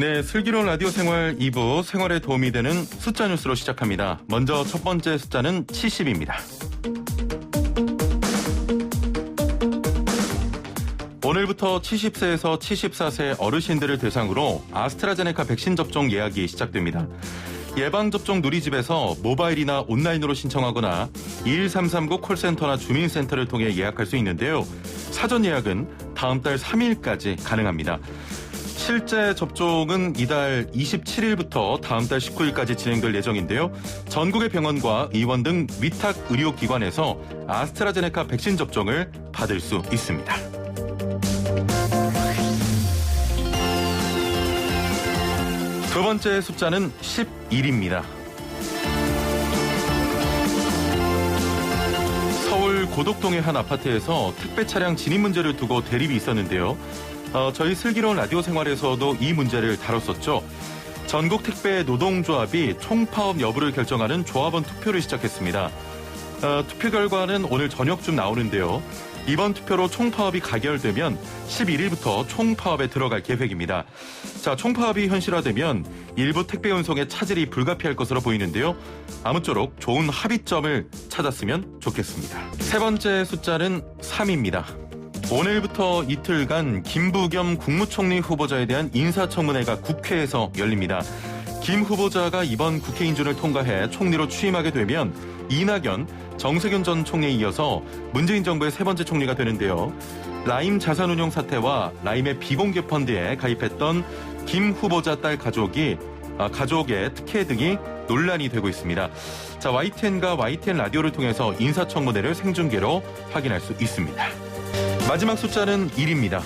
네, 슬기로운 라디오 생활 2부 생활에 도움이 되는 숫자 뉴스로 시작합니다. 먼저 첫 번째 숫자는 70입니다. 오늘부터 70세에서 74세 어르신들을 대상으로 아스트라제네카 백신 접종 예약이 시작됩니다. 예방접종 누리집에서 모바일이나 온라인으로 신청하거나 11339 콜센터나 주민센터를 통해 예약할 수 있는데요. 사전 예약은 다음 달 3일까지 가능합니다. 실제 접종은 이달 27일부터 다음 달 19일까지 진행될 예정인데요. 전국의 병원과 의원 등 위탁 의료기관에서 아스트라제네카 백신 접종을 받을 수 있습니다. 두 번째 숫자는 11입니다. 서울 고덕동의 한 아파트에서 택배 차량 진입 문제를 두고 대립이 있었는데요. 저희 슬기로운 라디오 생활에서도 이 문제를 다뤘었죠. 전국 택배 노동조합이 총파업 여부를 결정하는 조합원 투표를 시작했습니다. 투표 결과는 오늘 저녁쯤 나오는데요. 이번 투표로 총파업이 가결되면 11일부터 총파업에 들어갈 계획입니다. 자, 총파업이 현실화되면 일부 택배 운송의 차질이 불가피할 것으로 보이는데요. 아무쪼록 좋은 합의점을 찾았으면 좋겠습니다. 세 번째 숫자는 3입니다. 오늘부터 이틀간 김부겸 국무총리 후보자에 대한 인사청문회가 국회에서 열립니다. 김 후보자가 이번 국회 인준을 통과해 총리로 취임하게 되면 이낙연, 정세균 전 총리에 이어서 문재인 정부의 세 번째 총리가 되는데요. 라임 자산운용 사태와 라임의 비공개 펀드에 가입했던 김 후보자 딸 가족의 특혜 등이 논란이 되고 있습니다. 자, YTN과 YTN 라디오를 통해서 인사청문회를 생중계로 확인할 수 있습니다. 마지막 숫자는 1입니다.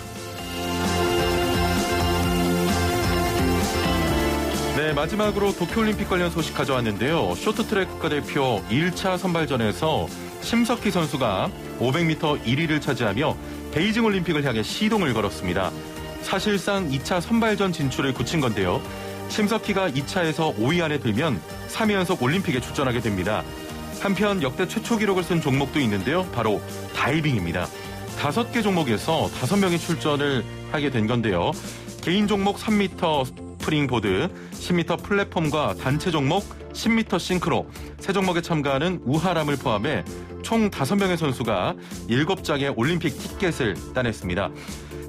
네, 마지막으로 도쿄올림픽 관련 소식 가져왔는데요. 쇼트트랙 국가대표 1차 선발전에서 심석희 선수가 500m 1위를 차지하며 베이징 올림픽을 향해 시동을 걸었습니다. 사실상 2차 선발전 진출을 굳힌 건데요. 심석희가 2차에서 5위 안에 들면 3회 연속 올림픽에 출전하게 됩니다. 한편 역대 최초 기록을 쓴 종목도 있는데요. 바로 다이빙입니다. 5개 종목에서 5명이 출전을 하게 된 건데요. 개인 종목 3m 스프링보드, 10m 플랫폼과 단체 종목 10m 싱크로, 세 종목에 참가하는 우하람을 포함해 총 5명의 선수가 7장의 올림픽 티켓을 따냈습니다.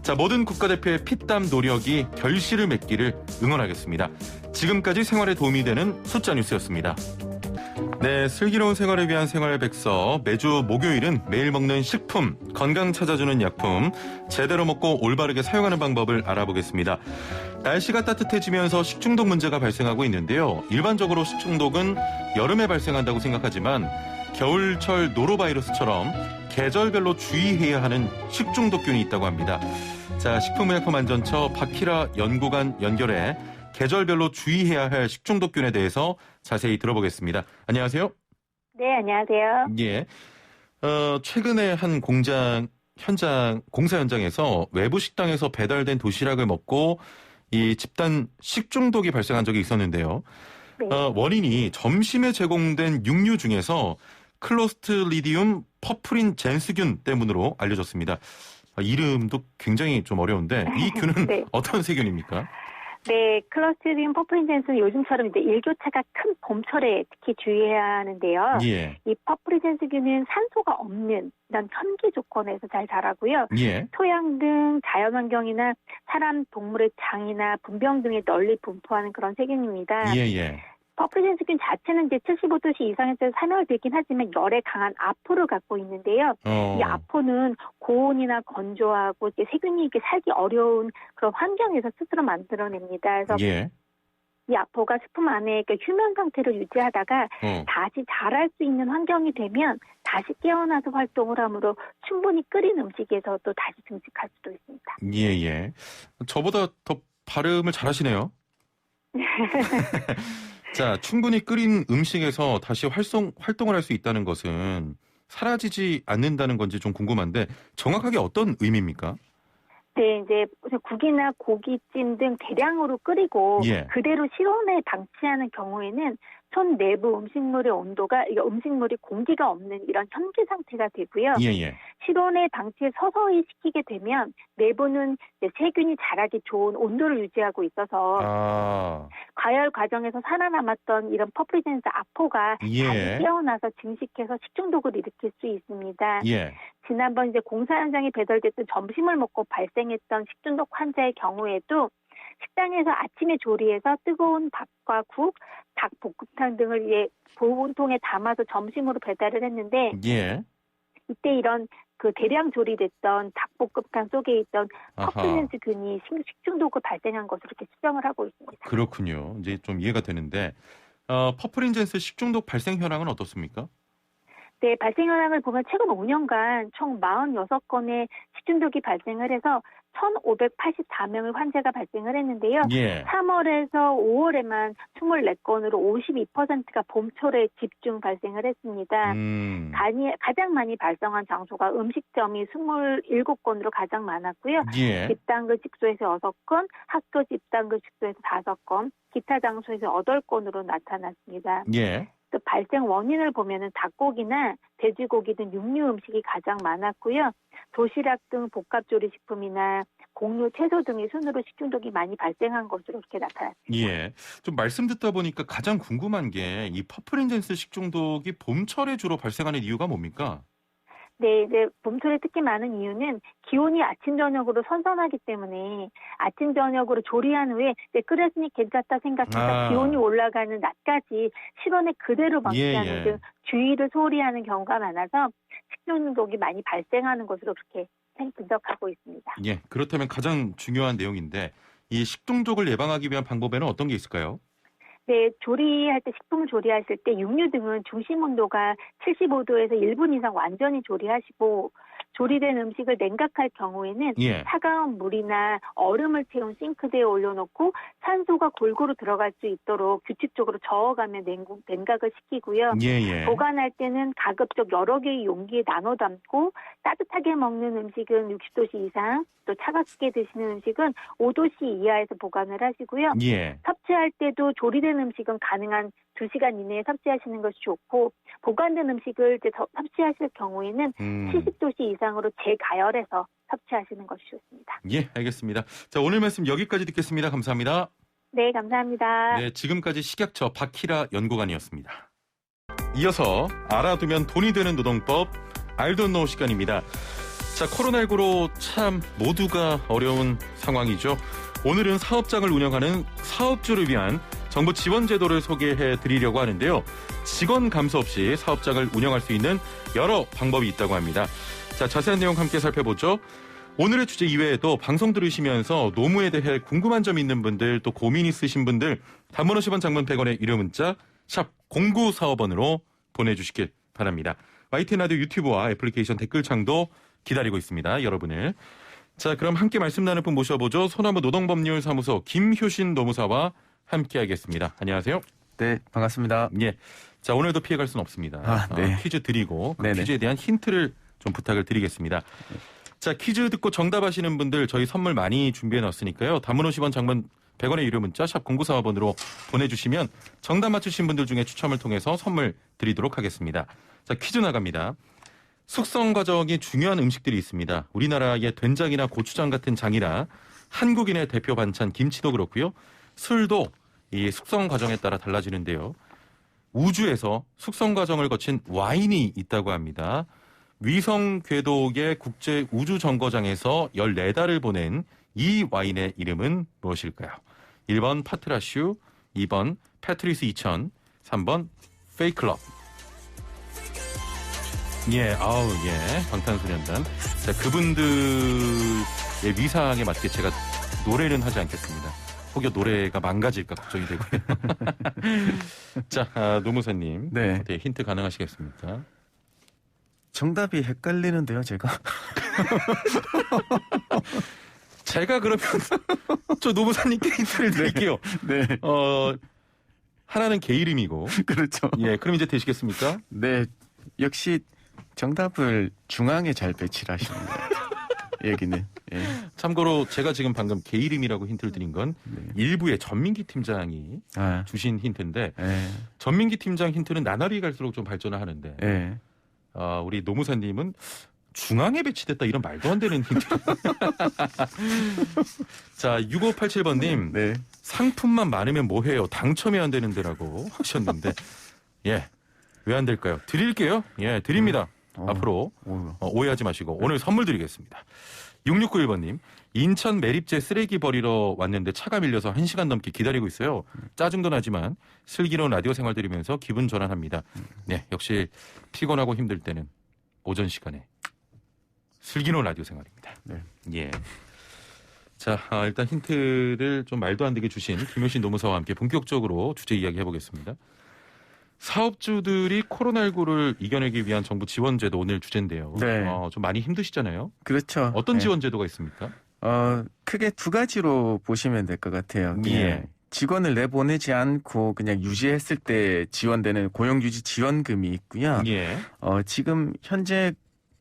자, 모든 국가대표의 피땀 노력이 결실을 맺기를 응원하겠습니다. 지금까지 생활에 도움이 되는 숫자 뉴스였습니다. 네, 슬기로운 생활을 위한 생활백서, 매주 목요일은 매일 먹는 식품, 건강 찾아주는 약품, 제대로 먹고 올바르게 사용하는 방법을 알아보겠습니다. 날씨가 따뜻해지면서 식중독 문제가 발생하고 있는데요. 일반적으로 식중독은 여름에 발생한다고 생각하지만 겨울철 노로바이러스처럼 계절별로 주의해야 하는 식중독균이 있다고 합니다. 자, 식품의약품안전처 박희라 연구관 연결해 계절별로 주의해야 할 식중독균에 대해서 자세히 들어보겠습니다. 안녕하세요. 네, 안녕하세요. 예. 최근에 한 공사 현장에서 외부 식당에서 배달된 도시락을 먹고 이 집단 식중독이 발생한 적이 있었는데요. 네. 원인이 점심에 제공된 육류 중에서 클로스트리디움 퍼프린 젠스균 때문으로 알려졌습니다. 이름도 굉장히 좀 어려운데 이 균은 네. 어떤 세균입니까? 네, 클로스트리디움 퍼프린젠스는 요즘처럼 이제 일교차가 큰 봄철에 특히 주의해야 하는데요. 예. 이 퍼프린젠스균은 산소가 없는 이런 천기 조건에서 잘 자라고요. 예. 토양 등 자연환경이나 사람, 동물의 장이나 분병 등에 널리 분포하는 그런 세균입니다. 예. 퍼프린젠스균 자체는 이제 75도씨 이상에서 사멸이 되긴 하지만 열에 강한 아포를 갖고 있는데요. 이 아포는 고온이나 건조하고 이제 세균이 이렇게 살기 어려운 그런 환경에서 스스로 만들어냅니다. 그래서 예. 이 아포가 스품 안에 휴면 상태를 유지하다가 다시 자랄 수 있는 환경이 되면 다시 깨어나서 활동을 하므로 충분히 끓인 음식에서도 다시 증식할 수도 있습니다. 예. 저보다 더 발음을 잘하시네요. 자, 충분히 끓인 음식에서 다시 활동을 할 수 있다는 것은 사라지지 않는다는 건지 좀 궁금한데 정확하게 어떤 의미입니까? 네, 이제 국이나 고기찜 등 대량으로 끓이고 예. 그대로 실온에 방치하는 경우에는 손 내부 음식물의 온도가 이게 음식물이 공기가 없는 이런 현기 상태가 되고요. 예. 실온의 방치에 서서히 식히게 되면 내부는 이제 세균이 자라기 좋은 온도를 유지하고 있어서 가열 과정에서 살아남았던 이런 퍼플리젠스 아포가 다시 깨어나서 증식해서 식중독을 일으킬 수 있습니다. 지난번 이제 공사 현장에 배달됐던 점심을 먹고 발생했던 식중독 환자의 경우에도 식당에서 아침에 조리해서 뜨거운 밥과 국, 닭 볶음탕 등을 보온통에 담아서 점심으로 배달을 했는데 이때 이런 그 대량 조리됐던 닭볶음탕 속에 있던 퍼플린스균이 식중독을 발생한 것으로 이렇게 추정을 하고 있습니다. 그렇군요. 이제 좀 이해가 되는데 퍼플린젠스 식중독 발생 현황은 어떻습니까? 네, 발생 현황을 보면 최근 5년간 총 46건의 식중독이 발생을 해서 1,584명의 환자가 발생을 했는데요. 3월에서 5월에만 24건으로 52%가 봄철에 집중 발생을 했습니다. 가장 많이 발생한 장소가 음식점이 27건으로 가장 많았고요. 집단급 직소에서 6건, 학교 집단급 직소에서 5건, 기타 장소에서 8건으로 나타났습니다. 또 발생 원인을 보면은 닭고기나 돼지고기 등 육류 음식이 가장 많았고요. 도시락 등 복합조리식품이나 곡류, 채소 등의 순으로 식중독이 많이 발생한 것으로 이렇게 나타났습니다. 좀 말씀 듣다 보니까 가장 궁금한 게 이 퍼플린젠스 식중독이 봄철에 주로 발생하는 이유가 뭡니까? 네, 이제 봄철에 특히 많은 이유는 기온이 아침 저녁으로 선선하기 때문에 아침 저녁으로 조리한 후에 끓였으니 괜찮다 생각해서 기온이 올라가는 낮까지 실온에 그대로 방치하는 등 주의를 소홀히 하는 경우가 많아서 식중독이 많이 발생하는 것으로 그렇게 분석하고 있습니다. 그렇다면 가장 중요한 내용인데 이 식중독을 예방하기 위한 방법에는 어떤 게 있을까요? 네, 조리할 때 식품을 조리하실 때 육류 등은 중심 온도가 75도에서 1분 이상 완전히 조리하시고 조리된 음식을 냉각할 경우에는 차가운 물이나 얼음을 채운 싱크대에 올려놓고 산소가 골고루 들어갈 수 있도록 규칙적으로 저어가며 냉각을 시키고요. 보관할 때는 가급적 여러 개의 용기에 나눠 담고 따뜻하게 먹는 음식은 60도씨 이상, 또 차갑게 드시는 음식은 5도씨 이하에서 보관을 하시고요. 섭취할 때도 조리된 음식은 가능한 2시간 이내에 섭취하시는 것이 좋고 보관된 음식을 이제 섭취하실 경우에는 70도씨 이상으로 재가열해서 섭취하시는 것이 좋습니다. 알겠습니다. 자, 오늘 말씀 여기까지 듣겠습니다. 감사합니다. 네, 감사합니다. 네, 지금까지 식약처 박희라 연구관이었습니다. 이어서 알아두면 돈이 되는 노동법 알돈 노 시간입니다. 자, 코로나19로 참 모두가 어려운 상황이죠. 오늘은 사업장을 운영하는 사업주를 위한 정부 지원 제도를 소개해 드리려고 하는데요. 직원 감소 없이 사업장을 운영할 수 있는 여러 방법이 있다고 합니다. 자, 자세한 내용 함께 살펴보죠. 오늘의 주제 이외에도 방송 들으시면서 노무에 대해 궁금한 점 있는 분들, 또 고민 있으신 분들 단문 50원, 장문 100원의 유료 문자 샵 0945번으로 보내주시길 바랍니다. YTN 라디오 유튜브와 애플리케이션 댓글창도 기다리고 있습니다. 여러분을. 자, 그럼 함께 말씀 나눌 분 모셔보죠. 소나무 노동법률사무소 김효신 노무사와 함께하겠습니다. 안녕하세요. 네, 반갑습니다. 자, 오늘도 피해갈 수는 없습니다. 퀴즈 드리고 그 퀴즈에 대한 힌트를 좀 부탁을 드리겠습니다. 자, 퀴즈 듣고 정답하시는 분들 저희 선물 많이 준비해 놨으니까요. 단문 50원, 장문 100원의 유료 문자 샵 0945번으로 보내주시면 정답 맞추신 분들 중에 추첨을 통해서 선물 드리도록 하겠습니다. 자, 퀴즈 나갑니다. 숙성 과정이 중요한 음식들이 있습니다. 우리나라의 된장이나 고추장 같은 장이나 한국인의 대표 반찬 김치도 그렇고요. 술도 이 숙성 과정에 따라 달라지는데요. 우주에서 숙성 과정을 거친 와인이 있다고 합니다. 위성 궤도의 국제 우주 정거장에서 14달을 보낸 이 와인의 이름은 무엇일까요? 1번 파트라슈, 2번 패트리스 2000, 3번 페이클럽. 방탄소년단. 자, 그분들의 위상에 맞게 제가 노래는 하지 않겠습니다. 혹여 노래가 망가질까 걱정이 되고요. 자, 노무사님. 네, 힌트 가능하시겠습니까? 정답이 헷갈리는데요, 제가. 제가 그러면 저 노무사님께 힌트를 드릴게요. 하나는 개 이름이고. 그렇죠. 그럼 이제 되시겠습니까? 네, 역시 정답을 중앙에 잘 배치를 하시는 거예요. 얘기는. 예. 참고로 제가 지금 방금 개 이름이라고 힌트를 드린 건 네. 일부의 전민기 팀장이 주신 힌트인데 예. 전민기 팀장 힌트는 나날이 갈수록 좀 발전을 하는데 예. 우리 노무사님은 중앙에 배치됐다 이런 말도 안 되는 힌트. 자, 6587번님. 네. 상품만 많으면 뭐해요? 당첨이 안 되는데라고 하셨는데 예, 왜 안 될까요? 드릴게요. 예, 드립니다. 앞으로 오해하지 마시고 오늘 선물 드리겠습니다. 6691번님. 인천 매립제 쓰레기 버리러 왔는데 차가 밀려서 1시간 넘게 기다리고 있어요. 짜증도 나지만 슬기로운 라디오 생활 들으면서 기분 전환합니다. 네, 역시 피곤하고 힘들 때는 오전 시간에 슬기로운 라디오 생활입니다. 네. 예. 자, 일단 힌트를 좀 말도 안 되게 주신 김효신 노무사와 함께 본격적으로 주제 이야기 해보겠습니다. 사업주들이 코로나19를 이겨내기 위한 정부 지원제도 오늘 주제인데요. 네. 좀 많이 힘드시잖아요. 그렇죠. 어떤 예. 지원제도가 있습니까? 크게 두 가지로 보시면 될 것 같아요. 예. 직원을 내보내지 않고 그냥 유지했을 때 지원되는 고용유지 지원금이 있고요. 예. 지금 현재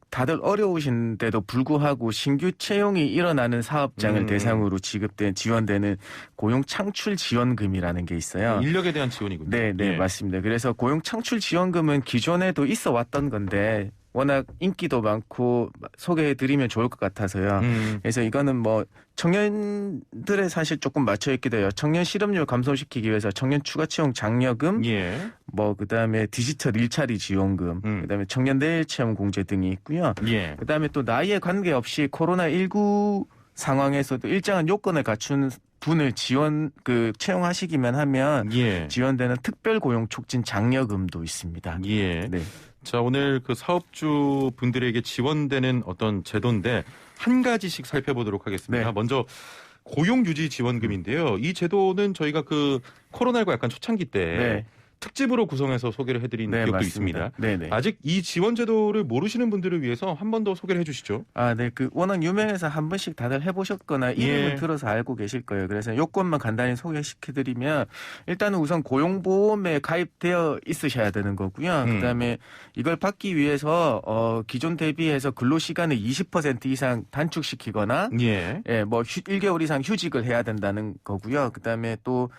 다들 어려우신데도 불구하고 신규 채용이 일어나는 사업장을 대상으로 지원되는 고용 창출 지원금이라는 게 있어요. 인력에 대한 지원이군요. 네, 예. 맞습니다. 그래서 고용 창출 지원금은 기존에도 있어 왔던 건데 워낙 인기도 많고 소개해드리면 좋을 것 같아서요. 그래서 이거는 뭐 청년들의 사실 조금 맞춰 있기도 해요. 청년 실업률 감소시키기 위해서 청년 추가 채용 장려금, 예. 뭐 그다음에 디지털 일자리 지원금, 그다음에 청년 내일 체험 공제 등이 있고요. 예. 그다음에 또 나이에 관계없이 코로나19 상황에서도 일정한 요건을 갖춘 분을 채용하시기만 하면 예. 지원되는 특별 고용 촉진 장려금도 있습니다. 예. 네. 자, 오늘 그 사업주 분들에게 지원되는 어떤 제도인데 한 가지씩 살펴보도록 하겠습니다. 네. 먼저 고용유지 지원금인데요. 이 제도는 저희가 그 코로나19 약간 초창기 때 네. 특집으로 구성해서 소개를 해드린 기억도 맞습니다. 있습니다. 네네. 아직 이 지원 제도를 모르시는 분들을 위해서 한 번 더 소개를 해주시죠. 네. 워낙 유명해서 한 번씩 다들 해보셨거나 이름을 들어서 알고 계실 거예요. 그래서 요건만 간단히 소개시켜드리면 일단은 우선 고용보험에 가입되어 있으셔야 되는 거고요. 그다음에 이걸 받기 위해서 기존 대비해서 근로시간을 20% 이상 단축시키거나 뭐 1개월 이상 휴직을 해야 된다는 거고요. 그다음에 또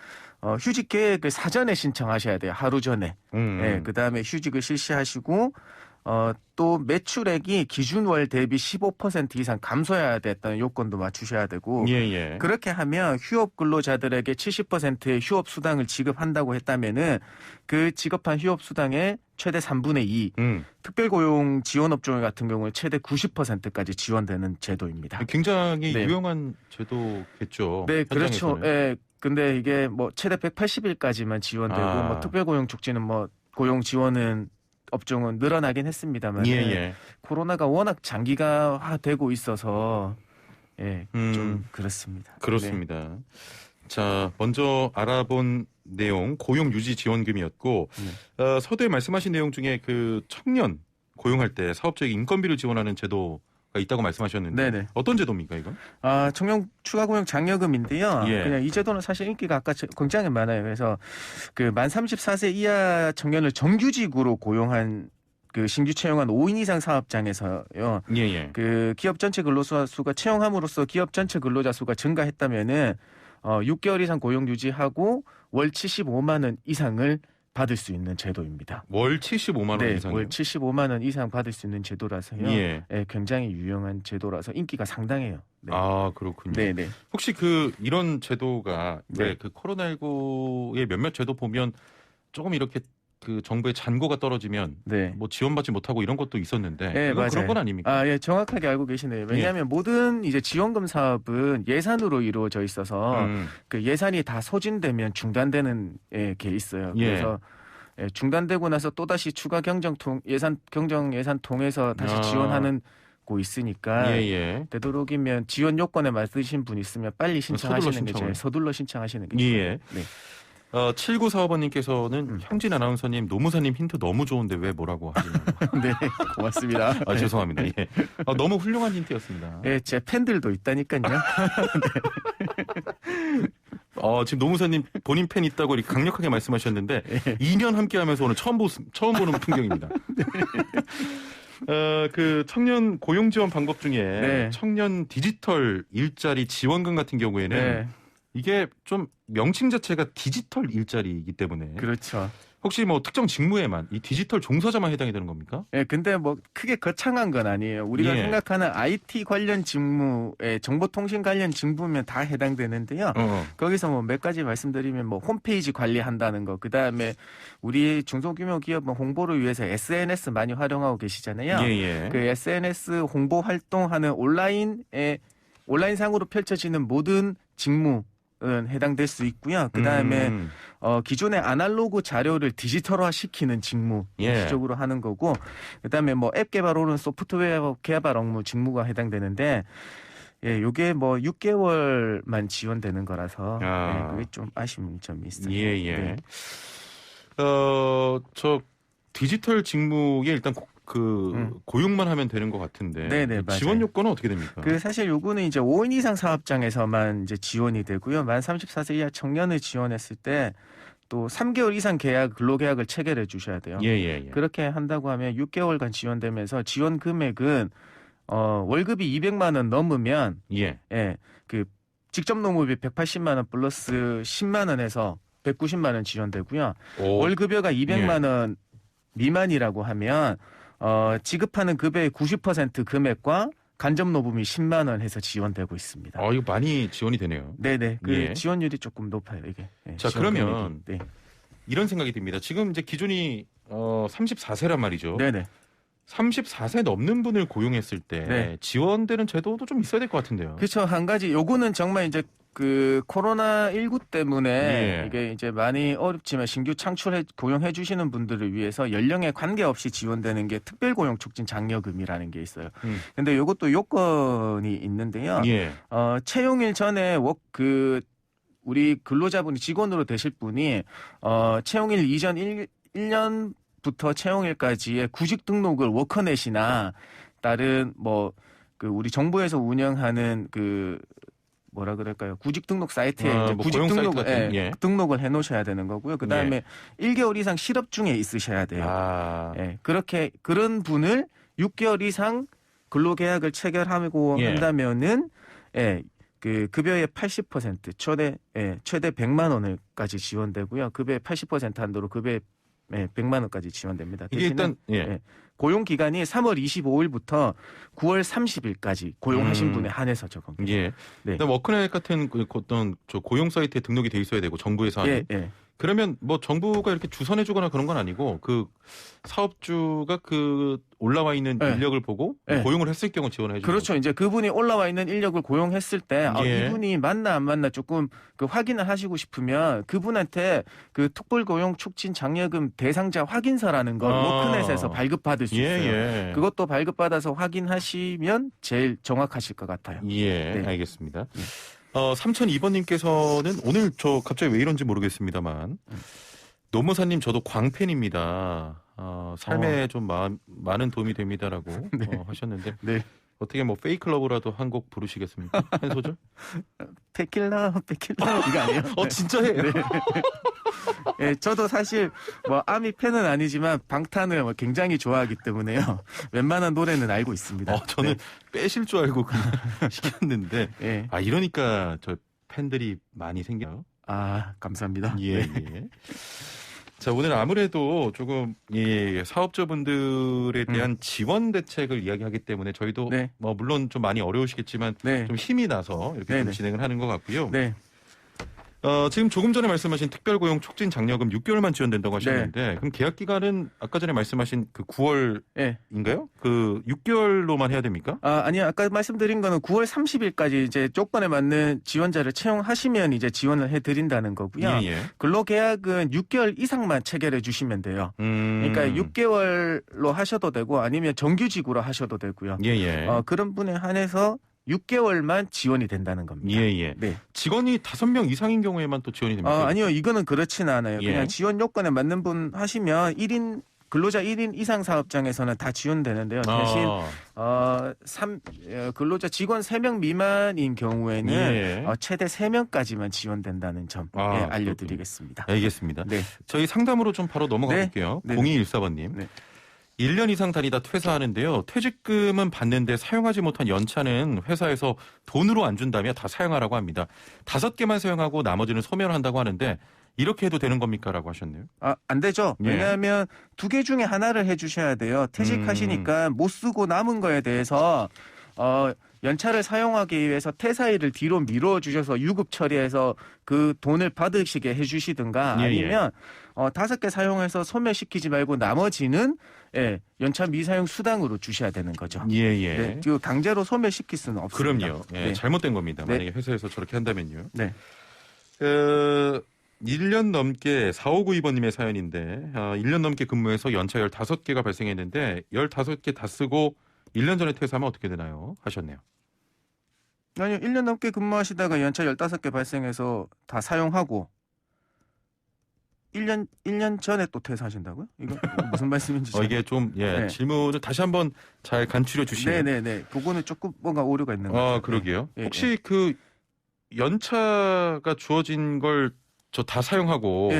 휴직 계획을 사전에 신청하셔야 돼요. 하루 전에. 그다음에 휴직을 실시하시고 또 매출액이 기준월 대비 15% 이상 감소해야 됐다는 요건도 맞추셔야 되고 그렇게 하면 휴업 근로자들에게 70%의 휴업 수당을 지급한다고 했다면은 그 지급한 휴업 수당의 최대 3분의 2 특별고용 지원업종 같은 경우는 최대 90%까지 지원되는 제도입니다. 굉장히 유용한 제도겠죠. 네, 그렇죠. 현장에서는. 네, 근데 이게 뭐 최대 180일까지만 지원되고 뭐 특별고용 촉진은 뭐 고용 지원은 업종은 늘어나긴 했습니다만 코로나가 워낙 장기화되고 있어서 좀 그렇습니다. 그렇습니다. 네. 자, 먼저 알아본 내용 고용유지 지원금이었고 서두에 말씀하신 내용 중에 그 청년 고용할 때 사업자에게 인건비를 지원하는 제도가 있다고 말씀하셨는데 네네. 어떤 제도입니까 이건? 청년 추가 고용 장려금인데요. 그냥 이 제도는 사실 인기가 아까 굉장히 많아요. 그래서 그 만 34세 이하 청년을 정규직으로 고용한 그 신규 채용한 5인 이상 사업장에서요. 그 기업 전체 근로자 수가 채용함으로써 기업 전체 근로자 수가 증가했다면은 6개월 이상 고용 유지하고 월 75만 원 이상을 받을 수 있는 제도입니다. 월 75만 원 이상이요? 월 75만 원 이상 받을 수 있는 제도라서요. 굉장히 유용한 제도라서 인기가 상당해요. 네. 그렇군요. 네네. 혹시 이런 제도가 그 코로나19의 몇몇 제도 보면 조금 이렇게 그 정부의 잔고가 떨어지면 뭐 지원받지 못하고 이런 것도 있었는데 맞아요. 그런 건 아닙니까? 정확하게 알고 계시네요. 왜냐하면 모든 이제 지원금 사업은 예산으로 이루어져 있어서 그 예산이 다 소진되면 중단되는 게 있어요. 그래서 중단되고 나서 또 다시 추가 경정 예산 통해서 다시 지원하는 고 있으니까 되도록이면 지원 요건에 맞으신 분 있으면 빨리 신청하시는 게 제일 서둘러 신청하시는 게 좋아요. 7945번님께서는 형진 아나운서님, 노무사님 힌트 너무 좋은데 왜 뭐라고 하시나요? 네, 고맙습니다. 죄송합니다. 너무 훌륭한 힌트였습니다. 제 팬들도 있다니까요. 지금 노무사님 본인 팬 있다고 이렇게 강력하게 말씀하셨는데 2년 함께하면서 오늘 처음 보는 풍경입니다. 그 청년 고용 지원 방법 중에 네. 청년 디지털 일자리 지원금 같은 경우에는 네. 이게 좀 명칭 자체가 디지털 일자리이기 때문에 그렇죠. 혹시 뭐 특정 직무에만 이 디지털 종사자만 해당이 되는 겁니까? 예, 근데 뭐 크게 거창한 건 아니에요. 우리가 예. 생각하는 IT 관련 직무에 정보통신 관련 직무면 다 해당되는데요. 거기서 뭐 몇 가지 말씀드리면 뭐 홈페이지 관리한다는 거, 그 다음에 우리 중소규모 기업 뭐 홍보를 위해서 SNS 많이 활용하고 계시잖아요. 예. 그 SNS 홍보 활동하는 온라인상으로 펼쳐지는 모든 직무는 해당될 수 있고요. 그 다음에 기존의 아날로그 자료를 디지털화 시키는 직무 기적으로 하는 거고, 그다음에 뭐 앱 개발 혹은 소프트웨어 개발 업무 직무가 해당되는데, 예, 요게 뭐 6개월만 지원되는 거라서 예, 그게 좀 아쉬운 점이 있어요. 예. 네. 저 디지털 직무에 일단 고용만 하면 되는 것 같은데 네네, 지원 맞아요. 요건은 어떻게 됩니까? 그 사실 요거는 이제 5인 이상 사업장에서만 이제 지원이 되고요. 만 34세 이하 청년을 지원했을 때 또 3개월 이상 근로계약을 체결해 주셔야 돼요. 예. 그렇게 한다고 하면 6개월간 지원되면서 지원 금액은 월급이 200만 원 넘으면 그 직접 노무비 180만 원 플러스 10만 원에서 190만 원 지원되고요. 월급여가 200만 원 미만이라고 하면 지급하는 급여의 90% 금액과 간접 노무비 10만 원 해서 지원되고 있습니다. 이거 많이 지원이 되네요. 네네. 그 지원율이 조금 높아요, 이게. 자, 그러면 이런 생각이 듭니다. 지금 이제 기준이 34세란 말이죠. 네네. 34세 넘는 분을 고용했을 때 지원되는 제도도 좀 있어야 될 것 같은데요. 그렇죠. 한 가지 요거는 정말 이제 그 코로나19 때문에 이게 이제 많이 어렵지만 신규 고용해 주시는 분들을 위해서 연령에 관계없이 지원되는 게 특별고용 촉진 장려금이라는 게 있어요. 근데 요것도 요건이 있는데요. 채용일 전에 우리 근로자분이 직원으로 되실 분이 채용일 이전 1년부터 채용일까지의 구직 등록을 워커넷이나 다른 우리 정부에서 운영하는 뭐라 그럴까요? 구직 등록 사이트에 이제 구직 등록 등록을 해 놓으셔야 되는 거고요. 그다음에 1개월 이상 실업 중에 있으셔야 돼요. 그런 분을 6개월 이상 근로계약을 체결하고 한다면은 그 급여의 80% 최대 100만 원까지 지원되고요. 급여의 80% 한도로 급여의 100만 원까지 지원됩니다. 이게 일단 고용 기간이 3월 25일부터 9월 30일까지 고용하신 분에 한해서 적용됩니다. 일단 워크넷 같은 어떤 고용 사이트에 등록이 돼 있어야 되고 정부에서 하는. 그러면 뭐 정부가 이렇게 주선해주거나 그런 건 아니고 그 사업주가 올라와 있는 인력을 보고 고용을 했을 경우 지원해 주는 그렇죠. 이제 그분이 올라와 있는 인력을 고용했을 때 이분이 맞나 안 맞나 조금 확인을 하시고 싶으면 그분한테 특별고용 촉진 장려금 대상자 확인서라는 걸 워크넷에서 발급받을 수 있어요. 그것도 발급받아서 확인하시면 제일 정확하실 것 같아요. 알겠습니다. 3002번님께서는 오늘 저 갑자기 왜 이런지 모르겠습니다만 노무사님 저도 광팬입니다. 삶에 좀 많은 도움이 됩니다라고 하셨는데 어떻게 뭐 페이클럽이라도 한 곡 부르시겠습니까? 한 소절? 베킬러 이거 아니에요? 진짜예요? 저도 사실 아미 팬은 아니지만 방탄을 굉장히 좋아하기 때문에요. 웬만한 노래는 알고 있습니다. 저는 빼실 줄 알고 그냥 시켰는데 이러니까 저 팬들이 많이 생겨요. 감사합니다. 자, 오늘 아무래도 조금 사업자분들에 대한 지원 대책을 이야기하기 때문에 저희도 물론 좀 많이 어려우시겠지만 좀 힘이 나서 이렇게 좀 진행을 하는 것 같고요. 지금 조금 전에 말씀하신 특별고용 촉진 장려금 6개월만 지원된다고 하셨는데 그럼 계약 기간은 아까 전에 말씀하신 9월인가요? 6개월로만 해야 됩니까? 아니요. 아까 말씀드린 거는 9월 30일까지 이제 조건에 맞는 지원자를 채용하시면 이제 지원을 해드린다는 거고요. 근로계약은 6개월 이상만 체결해 주시면 돼요. 그러니까 6개월로 하셔도 되고 아니면 정규직으로 하셔도 되고요. 그런 분에 한해서 6개월만 지원이 된다는 겁니다. 직원이 5명 이상인 경우에만 또 지원이 됩니까? 아니요. 이거는 그렇진 않아요. 그냥 지원 요건에 맞는 분 하시면 근로자 1인 이상 사업장에서는 다 지원되는데요. 대신 근로자 직원 3명 미만인 경우에는 최대 3명까지만 지원된다는 점 알려드리겠습니다. 알겠습니다. 저희 상담으로 좀 바로 넘어가 볼게요. 0214번님. 1년 이상 다니다 퇴사하는데요. 퇴직금은 받는데 사용하지 못한 연차는 회사에서 돈으로 안 준다며 다 사용하라고 합니다. 5개만 사용하고 나머지는 소멸한다고 하는데 이렇게 해도 되는 겁니까? 라고 하셨네요. 안 되죠. 예. 왜냐하면 2개 중에 하나를 해주셔야 돼요. 퇴직하시니까 못 쓰고 남은 거에 대해서 연차를 사용하기 위해서 퇴사일을 뒤로 미뤄주셔서 유급 처리해서 그 돈을 받으시게 해주시든가 아니면 5개 사용해서 소멸시키지 말고 나머지는 연차 미사용 수당으로 주셔야 되는 거죠. 네, 강제로 소멸시킬 수는 없습니다. 그럼요. 네. 잘못된 겁니다. 만약에 회사에서 저렇게 한다면요. 네. 1년 넘게 4592번님의 사연인데 1년 넘게 근무해서 연차 15개가 발생했는데 15개 다 쓰고 1년 전에 퇴사하면 어떻게 되나요? 하셨네요. 아니요. 1년 넘게 근무하시다가 연차 15개 발생해서 다 사용하고 1년 전에 또 퇴사하신다고요? 이거 무슨 말씀인지 이게 좀 질문을 다시 한번 잘 간추려 주시면. 네네네. 그거는 조금 뭔가 오류가 있는 것 같아요. 그러게요. 혹시 그 연차가 주어진 걸 저 다 사용하고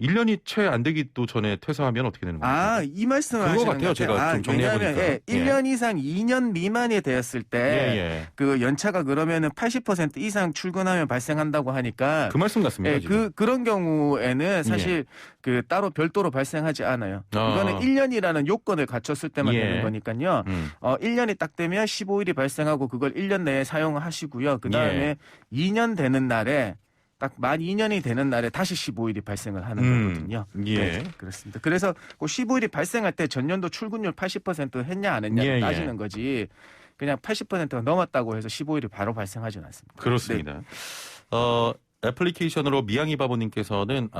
1년이 채 안 되기도 전에 퇴사하면 어떻게 되는 겁니까? 이 말씀을 그거 하시는 같아요. 제가 좀 정리해보니까. 1년 이상 2년 미만이 되었을 때 그 연차가 그러면은 80% 이상 출근하면 발생한다고 하니까 그 말씀 같습니다. 그런 경우에는 사실 그 따로 별도로 발생하지 않아요. 이거는 1년이라는 요건을 갖췄을 때만 되는 거니까요. 1년이 딱 되면 15일이 발생하고 그걸 1년 내에 사용하시고요. 그다음에 2년 되는 날에 딱 만 2년이 되는 날에 다시 15일이 발생을 하는 거거든요. 네, 그렇습니다. 그래서 그 15일이 발생할 때 전년도 출근율 80% 했냐 안 했냐 따지는 거지. 그냥 80%가 넘었다고 해서 15일이 바로 발생하지는 않습니다. 그렇습니다. 애플리케이션으로 미양이 바보님께서는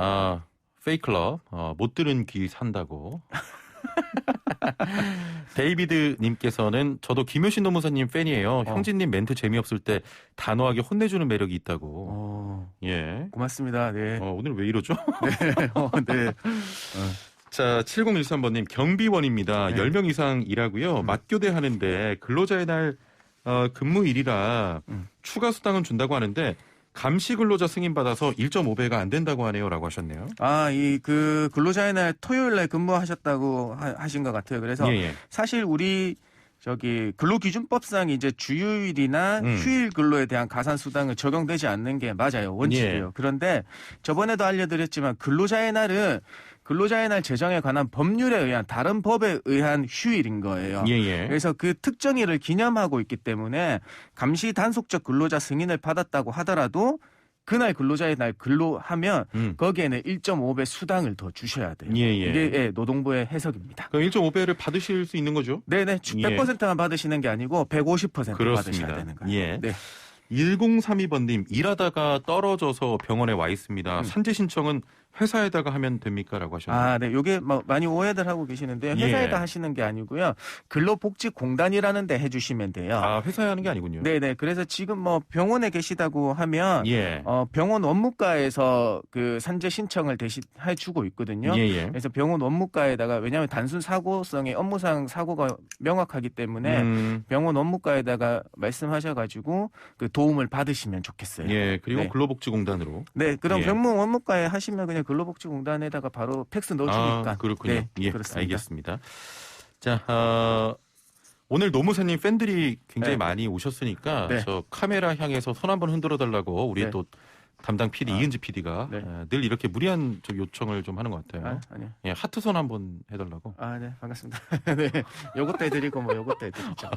페이클럽 못 들은 귀 산다고. 데이비드님께서는 저도 김효신 노무사님 팬이에요. 형진님 멘트 재미없을 때 단호하게 혼내주는 매력이 있다고. 고맙습니다. 네. 오늘 왜 이러죠? 네. 자, 7013번님 경비원입니다. 10명 이상 일하고요. 맞교대 하는데 근로자의 날 근무일이라 추가 수당은 준다고 하는데 감시 근로자 승인받아서 1.5배가 안 된다고 하네요라고 하셨네요. 그 근로자의 날 토요일 날 근무하셨다고 하신 것 같아요. 그래서 사실 우리 근로기준법상 이제 주휴일이나 휴일 근로에 대한 가산 수당을 적용되지 않는 게 맞아요. 원칙이에요. 그런데 저번에도 알려드렸지만 근로자의 날은 근로자의 날 제정에 관한 법률에 의한 다른 법에 의한 휴일인 거예요. 그래서 그 특정일을 기념하고 있기 때문에 감시 단속적 근로자 승인을 받았다고 하더라도 그날 근로자의 날 근로하면 거기에는 1.5배 수당을 더 주셔야 돼요. 이게 노동부의 해석입니다. 그럼 1.5배를 받으실 수 있는 거죠? 네네. 100%만 받으시는 게 아니고 150% 그렇습니다. 받으셔야 되는 거예요. 네. 1032번님 일하다가 떨어져서 병원에 와 있습니다. 산재 신청은 회사에다가 하면 됩니까? 라고 하셨네요. 네. 요게 많이 오해들 하고 계시는데요. 회사에다 하시는 게 아니고요. 근로복지공단이라는 데 해주시면 돼요. 회사에 하는 게 아니군요. 네네. 그래서 지금 병원에 계시다고 하면 병원 원무과에서 그 산재 신청을 대신 해주고 있거든요. 그래서 병원 원무과에다가 왜냐하면 단순 사고성의 업무상 사고가 명확하기 때문에 병원 원무과에다가 말씀하셔가지고 그 도움을 받으시면 좋겠어요. 그리고 근로복지공단으로. 네. 그럼 병원 원무과에 하시면 그냥 근로복지공단에다가 바로 팩스 넣어주니까. 그렇군요. 네, 그렇습니다. 알겠습니다. 자, 오늘 노무사님 팬들이 굉장히 많이 오셨으니까 저 카메라 향해서 손 한번 흔들어 달라고 우리 또 담당 PD 이은지 PD가 늘 이렇게 무리한 요청을 좀 하는 것 같아요. 아니요. 하트 손 한번 해달라고. 네, 반갑습니다. 네, 요것도 해드리고 요것도 해드리죠.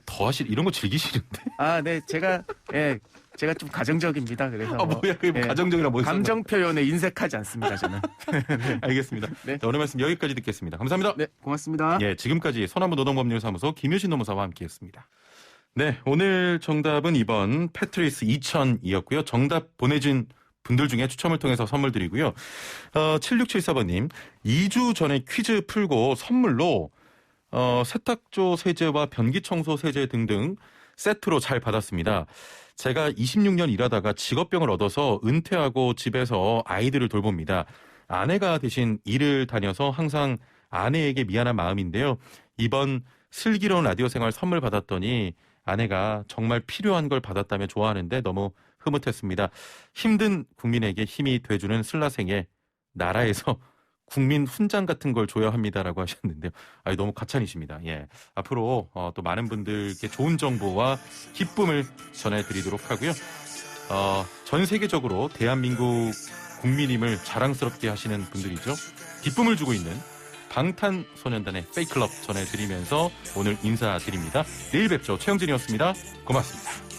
더 이런 거 즐기시는데? 네, 제가 좀 가정적입니다. 그래서 뭐야, 가정적이라 뭐 감정 표현에 인색하지 않습니다, 저는. 네. 알겠습니다. 자, 오늘 말씀 여기까지 듣겠습니다. 감사합니다. 네, 고맙습니다. 지금까지 소나무 노동법률사무소 김효신 노무사와 함께했습니다. 네, 오늘 정답은 2번 패트리스 2000이었고요. 정답 보내준 분들 중에 추첨을 통해서 선물 드리고요. 7674번님, 2주 전에 퀴즈 풀고 선물로 세탁조 세제와 변기청소 세제 등등 세트로 잘 받았습니다. 제가 26년 일하다가 직업병을 얻어서 은퇴하고 집에서 아이들을 돌봅니다. 아내가 대신 일을 다녀서 항상 아내에게 미안한 마음인데요. 이번 슬기로운 라디오 생활 선물 받았더니 아내가 정말 필요한 걸 받았다며 좋아하는데 너무 흐뭇했습니다. 힘든 국민에게 힘이 돼주는 슬라생에 나라에서 국민 훈장 같은 걸 줘야 합니다라고 하셨는데요. 너무 과찬이십니다. 예. 앞으로 또 많은 분들께 좋은 정보와 기쁨을 전해드리도록 하고요. 전 세계적으로 대한민국 국민임을 자랑스럽게 하시는 분들이죠. 기쁨을 주고 있는 방탄소년단의 페이클럽 전해드리면서 오늘 인사드립니다. 내일 뵙죠. 최영진이었습니다. 고맙습니다.